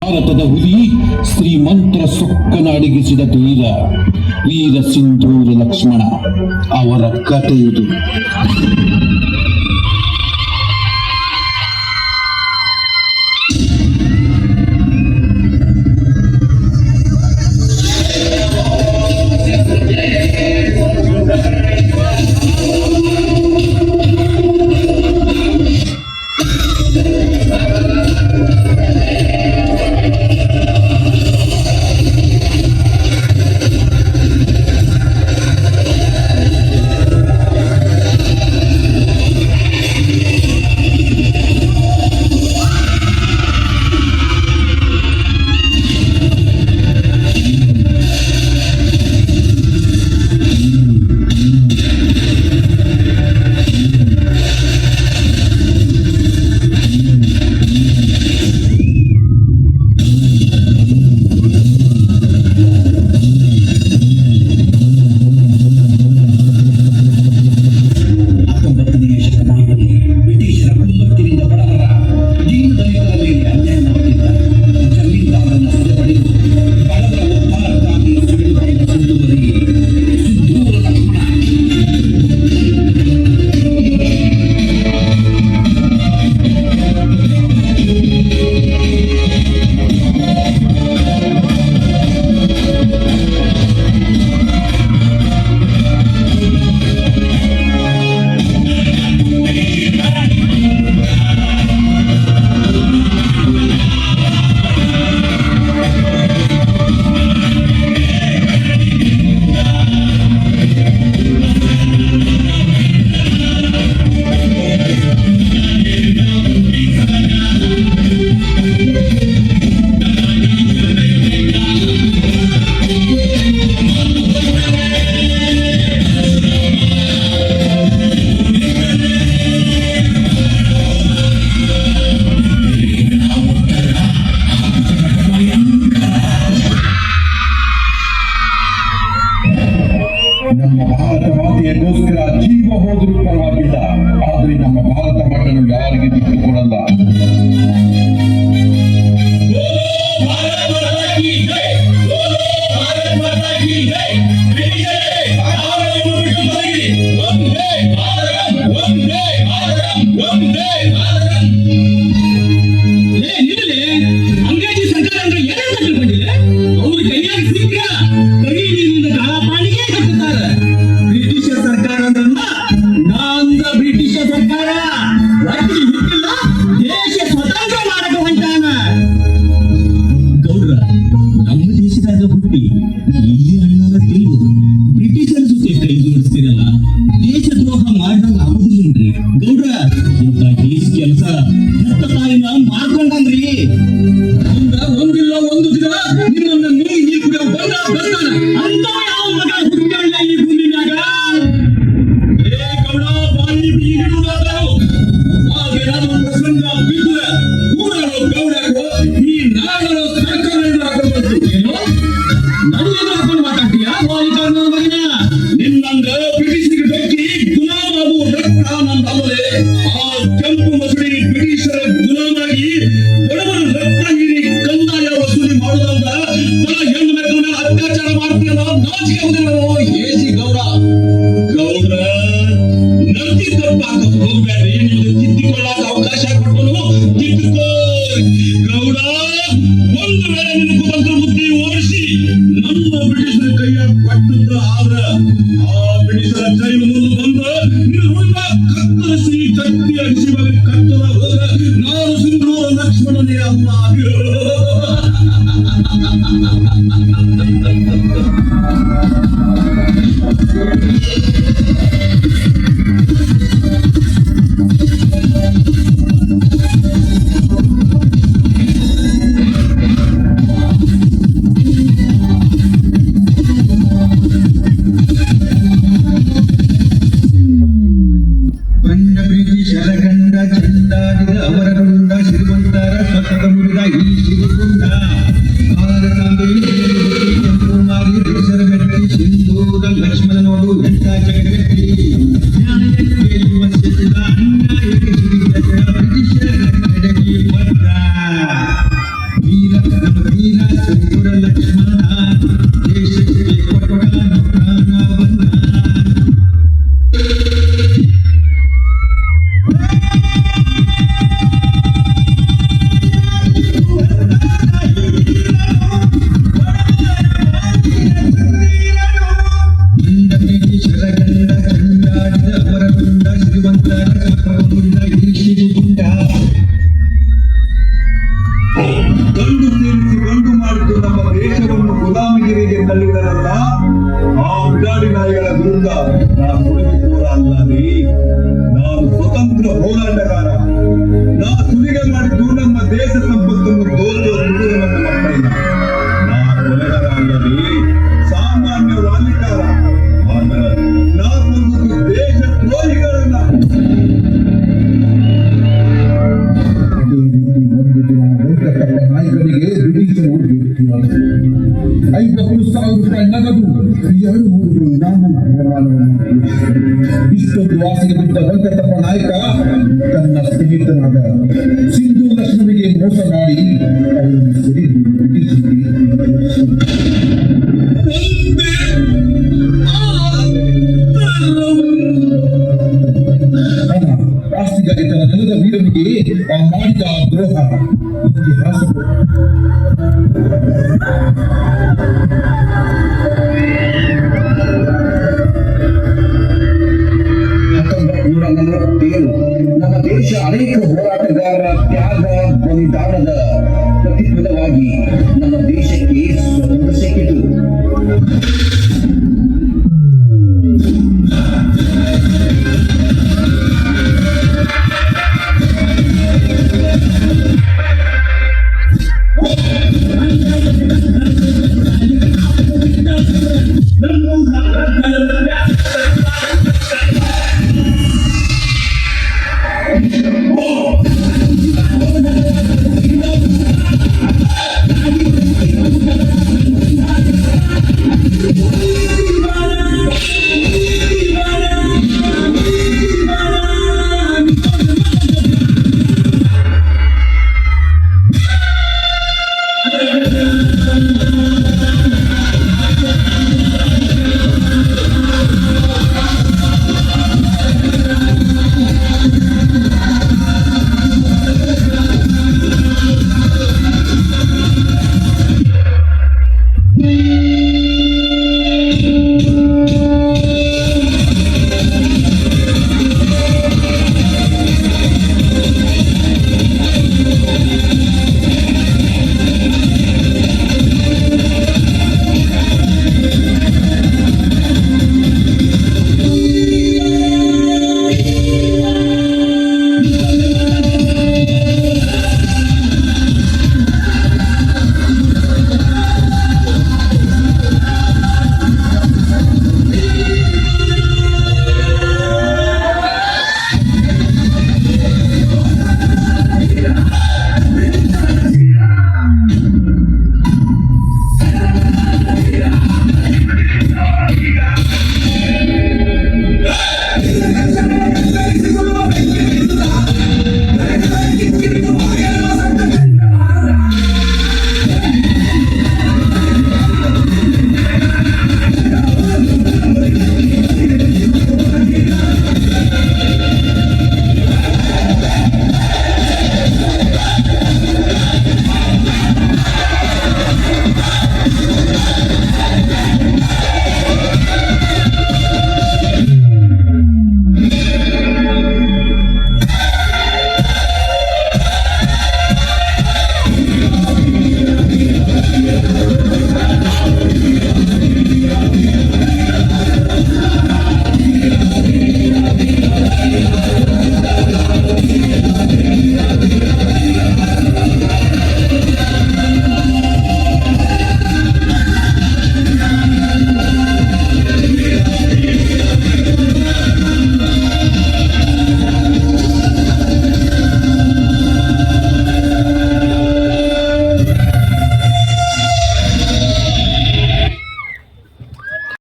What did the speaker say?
ಭಾರತದ ಹುಲಿ ಶ್ರೀಮಂತರ ಸೊಕ್ಕನಾಡಿಗಿಸಿದ ಧೀರ ವೀರ ಸಿಂಧೂರ ಲಕ್ಷ್ಮಣ ಅವರ ಕಥೆ ಇದು. ನಮ್ಮ ಭಾರತ ಮಾತೆಯಗೋಸ್ಕರ ಜೀವ ಹೋದರೂ ಪರವಾಗಿಲ್ಲ, ಆದ್ರೆ ನಮ್ಮ ಭಾರತ ಮಣ್ಣನ್ನು ಯಾರಿಗೆ ಬಿಟ್ಟುಕೊಡಲ್ಲ. ಅಂಗ್ರೇಜಿ ಸರ್ಕಾರ ಅಂದ್ರೆ ಏನೆಂತ ತಿಳ್ಕೊಂಡಿಲ್ಲ. ಅವ್ರ ಕೈಯಾಗ ಸಿಕ್ಕ ಕೈ ನೀರಿನ ಕಾಳಪಾಣಿಗೆ ಕಟ್ಟುತ್ತಾರೆ. ಬ್ರಿಟಿಷ ಸರ್ಕಾರ ಅಂದ್ರಲ್ಲ, ನಾಂದ ಬ್ರಿಟಿಷ ಸರ್ಕಾರ ಒಟ್ಟಿಗೆ ಹುಟ್ಟಿಲ್ಲ, ದೇಶ ಸ್ವತಂತ್ರ ಮಾಡಕ್ಕೆ ಹೊಂಟಾನ. ಗೌಡ್ರ, ನಮ್ಮ ದೇಶದಾಗ ಹುಟ್ಟಿ ಇಲ್ಲಿ ಅಣ್ಣನ ತಿಳಿದು ಬ್ರಿಟಿಷರ ಜೊತೆ ಕೈ ಜೋಡಿಸ್ತಿರಲ್ಲ, ದೇಶ ದ್ರೋಹ ಮಾಡ್ದಂಗ ಆಗುದಿಲ್ರಿ. ಗೌಡ್ರ, ಇಂಥ ದೇಶ ಕೆಲಸ ಹೆತ್ತ ತಾಯಿನ ಮಾಡ್ಕೊಂಡಂದ್ರಿ. ಒಂದಿಲ್ಲ ಒಂದು ದಿನ ನಿಮ್ಮನ್ನ ನೀರು ಕುಡಿಯೋ ಬರ್ತಾನ ಅಂತ ಯಾವ ಮಗ ಹುಟ್ಟಾಳ ಈ ಭೂಮಿನಾಗ. ಏ ಗೌಡ, ಬಾಯಿ ಬೀಗಿಡುವುದಾದವು ಆವೇನಾದ್ರೂ ಪ್ರಸಂಗ ಬಿದ್ದರೆ ಕೂಡಲು ಗೌಡರು ಈ ನಾಡಲು ಸರ್ಕಾರ ಹಾಕೊಂಡು ಏನೋ ನನ್ನ ಹಾಕೊಂಡು ಮಾತಾಡ್ತೀಯ ವಾಲಿಕಾರನ ಮಗನ. ನಿನ್ನಂಗ ಬ್ರಿಟಿಷರಿಗೆ ಬೆಕ್ಕಿ ಗುಲಾಮಾಬು ರಕ್ತ ನಂದಲ್ಲದೆ ಆ ಕೆಂಪು ಮಸಡಿ ಬ್ರಿಟಿಷರ ಗುಲಾಮಾಗಿ ಬಡವರ ರಕ್ತ ಹೀರಿ ಕಂದಾಯ ವಸೂಲಿ ಮಾಡುವುದಲ್ಲ, ತನ್ನ ಹೆಣ್ಣು ಮಕ್ಕಳ ಮೇಲೆ ಅತ್ಯಾಚಾರ ಮಾಡ್ತೀಯಲ್ಲ, ನಾಚಿಕೆ ಆಗುದಿಲ್ಲ ಏಸಿ ಗೌಡ. ಗೌಡ್ರ, ನರ್ತಿ ತಪ್ಪಾಕ ಹೋಗ್ಬೇಡ್ರಿ, ನಿಮ್ಗೆ ತಿದ್ದಿಕೊಳ್ಳಾಕ ಅವಕಾಶ ಕೊಟ್ಟನು ತಿದ್ದುಕೋ. ಗೌಡ, ಒಂದು ವೇಳೆ ನಿನ್ನ ಕುತಂತ್ರ ಬುದ್ಧಿ ಓಡಿಸಿ ನಮ್ಮ ಬ್ರಿಟಿಷರ ಕೈಯ ಪಟ್ಟುತ್ತ ಆದ್ರ ಆ ಬ್ರಿಟಿಷರ ಕೈ ಮುಂದೆ ಬಂದು ನೀವು ಹುಡುಗ ಕತ್ತರಿಸಿ ಕತ್ತಿ ಅಡಿಸಿ ಬಗ್ಗೆ ಕಟ್ಟದ ಹೋದ್ರ ನಾನು ಸಿಂಧೂರ ಲಕ್ಷ್ಮಣನೇ ಅಲ್ಲ. ಬಂಡ ಬ್ರಿಟಿಷರ ಗಂಡ ಚೆಂಡಾಡಿದ ಅವರ ರುಂಡ, ಶ್ರೀಮಂತರ ಸ್ವತಃ ಮುರಿದ ಈ ಶ್ರೀಗುಂಡ. ಭಾರತಾಂಬೆ ಕೆಂಪು ಮಾರಿ ಬ್ರಿಟಿಷರ ಗಟ್ಟಿ, ಸಿಂಧೂರ ಲಕ್ಷ್ಮಣ ನೋಡು ಎಂಟ ಜಗಗಟ್ಟಿ. ನ್ಯಾಯಕ್ಕೆ ವಂಚಿಸಿದ ಅನ್ಯಾಯಕ್ಕೆ ಸಿಡಿದ ಬ್ರಿಟಿಷರ ಕಡೆಗೆ ಭದ್ರ. ವೀರ ಗಂಡು ಸೇರಿಸಿ ಗಂಡು ಮಾಡಿದ್ದು ನಮ್ಮ ದೇಶವನ್ನು ಗುಲಾಮಗಿರಿಗೆ ತಳ್ಳಿದರಲ್ಲ, ಆ ಉಡಾಡಿ ನಾಯಿಗಳ ವಿರುದ್ಧ ನಾನು ಹುಡುಕಿದವರ ಅಲ್ಲದೆ, ನಾನು ಸ್ವತಂತ್ರ ಹೋರಾಟಗಾರ. ನಾ ಸುಲಿಗೆ ಮಾಡಿದ್ದು ನಮ್ಮ ದೇಶ ಸಂಪತ್ತನ್ನು ತೋರುವ ದುಡಿದ ನನ್ನ ಮಕ್ಕಳಿಂದ. ನಾ ಕೊಲೆಗಾರ ಅಲ್ಲದೆ ಸಾಮಾನ್ಯ ವಾಲಿಕಾರ. ಆದರೆ ನಾ ಕೊಂದದ್ದು ದೇಶ ದ್ರೋಹಿಗಳನ್ನ. ಅದೇ ರೀತಿ ಒಂದು ದಿನ ವೆಂಕಟಪ್ಪ ನಾಯ್ಕನಿಗೆ ಬ್ರಿಟಿಷರು ಭೇಟಿಯಾದರು. 50,000 ರೂಪಾಯಿ ನಗದು, 2-3 ಇನಾಮ ಬಹುಮಾನವನ್ನು ಘೋಷಿಸಿದರು. ಇಷ್ಟೊಂದು ಆಸೆಗೆ ಬಿದ್ದ ವೆಂಕಟಪ್ಪ ನಾಯ್ಕ ತನ್ನ ಸ್ನೇಹಿತನಾದ ಸಿಂಧು ಲಕ್ಷ್ಮಣಿಗೆ ಮೋಸ ಮಾಡಿ ಅವರನ್ನು ಸೆರೆದು ಬ್ರಿಟಿಷರಿಗೆ ಹಣ ಆಸ್ತಿಗಾಗಿ ತನ್ನ ನೆಲದ ವೀರನಿಗೆ ಆ ಮಾಡಿದ ದ್ರೋಹ ಇತಿಹಾಸ. 1947 ನಮ್ಮ ದೇಶ ಅನೇಕ ಹೋರಾಟಗಾರರ ತ್ಯಾಗ ಬಲಿದಾನದ ಪ್ರತಿಫಲವಾಗಿ ನಮ್ಮ